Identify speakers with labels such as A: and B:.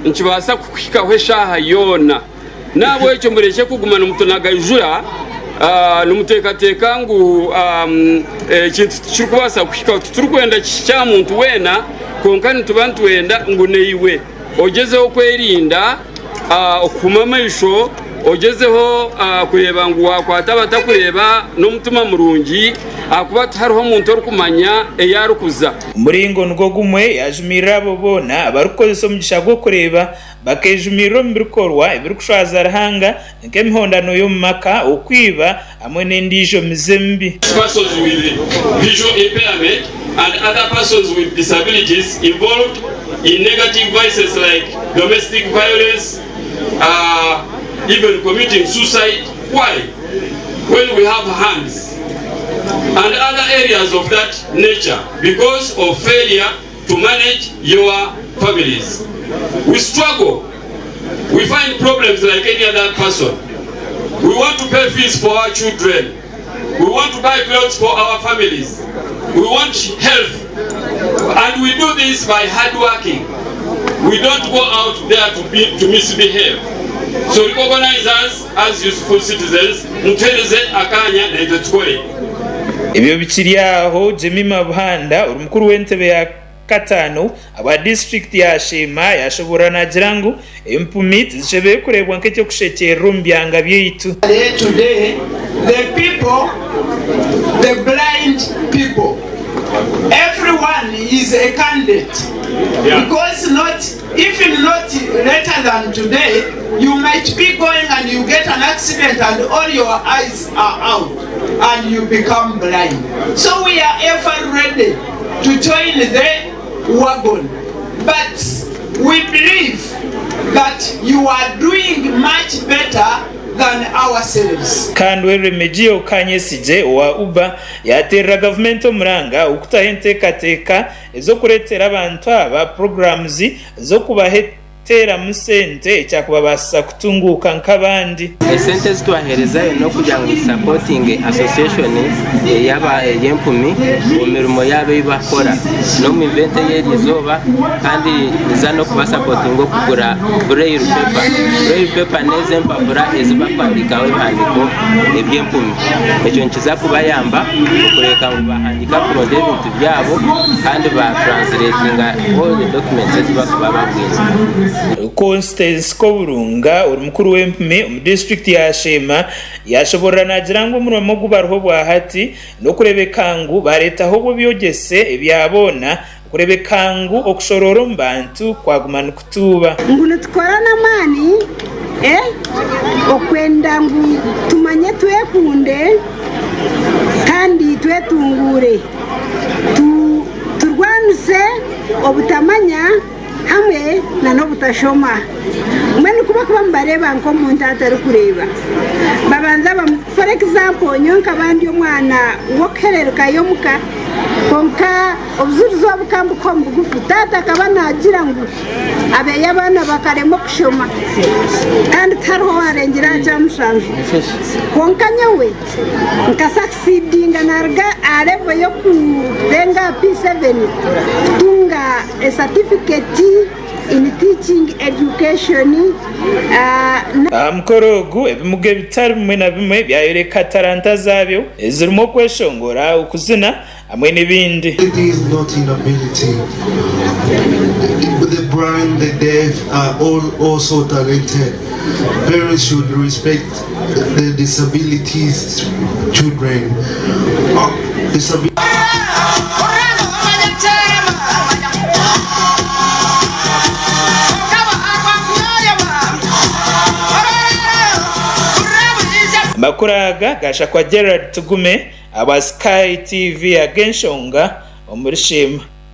A: nkibasa kukwikaho eshaha yona nabo ekyo mureke kugumana umutonagajura numutekateka ngu kintu kirikubasa kukwikaho turikwenda kya muntu wena konka nitubantu wenda ngu neiwe ogezeho kwerinda okuma amaisho ogezeho kureba ngu wakwata abatakureba n'omutima murungi akuba hariho omuntu orikumanya eyarukuza
B: umuringo nigwo gumwe yajumirira abo bona abarukozesa omugisha gw'okureeba bakejumirira omu bikorwa ebirikushwaza Ruhanga nk'emihondano y'omu maka okwiba hamwe n'endiijo mize mibi.
A: Persons with visual impairment and other persons with disabilities involved in negative vices like domestic violence, even committing suicide. Why? When we have hands and other areas of that nature because of failure to manage your families. We struggle. We find problems like any other person. We want to pay fees for our children. We want to buy clothes for our families. We want health. And we do this by hard working. We don't go out there to misbehave. So recognize us as useful citizens. Mutereze akanya na ito tukore.
B: Ebyo bikiri aho Sheema Buhanda urumukuru w'entebe ya katano aba district ya Sheema yashobora nagira ngo Empumi zishebe kurebwa nk'ecyo kushekera rumbyanga by'itu.
C: Today the people, the blind people, everyone is a candidate. Because even not later than today, you might be going and you get an accident and all your eyes are out and you become blind. So we are ever ready to join the wagon. But we believe that you are doing much better than ourselves.
B: Kandi weremeje okanyesije wa uba yaterera government omuranga ukutahentekateka ezo kuretera abantu aba programs zo kubahetera musente cyakubabasa kutunguka nk'abandi.
D: Esente zitwahereza no kugira ngo supporting association yaba Empumi mu mirimo yabe bakora no mu event yerizoba kandi za no kuba supporting go kugura braille paper neze mpapura eziba kwandikaho ibandiko eby'Empumi ekyo nkiza kubayamba kureka bahandika kurode ibintu byabo kandi ba translating all the documents eziba kubababwiza.
B: Constance Koburunga urumukuru w'Empumi mu district ya Sheema yashobora nagira ngo umurimo gubaroho bwa hati no kurebekangu baretaho bo byogese ebyabona kurebekangu okushororo mbantu kwagumana kutuba
E: nguno tukorana mani okwenda ngu tumanye twekunde kandi twetungure turwanise obutamanya hamwe na no butashoma umene kuba mbareba nko muntu Abatarikureeba babanza for example nyonka bandi omwana wokereruka yomuka konka obuzurizo bukambu kombu gufutata kabana agira ngo abe yabana bakaremo kushoma kandi taro arengera cya musanzu konka nyewe nka succeeding narga arevo yo kurenga P7 tunga a certificate in teaching education.
B: Mukorogu ebimuge bitari bimwe na bimwe byayoreka talanta zabyo zirimo kweshongora ukuzina hamwe n'ibindi.
F: It is not inability. The blind, the deaf are all also talented. Parents should respect the disabilities children.
B: Makuraga gasha kwa Gerard Tugume aba Sky TV agenshonga omuri Sheema.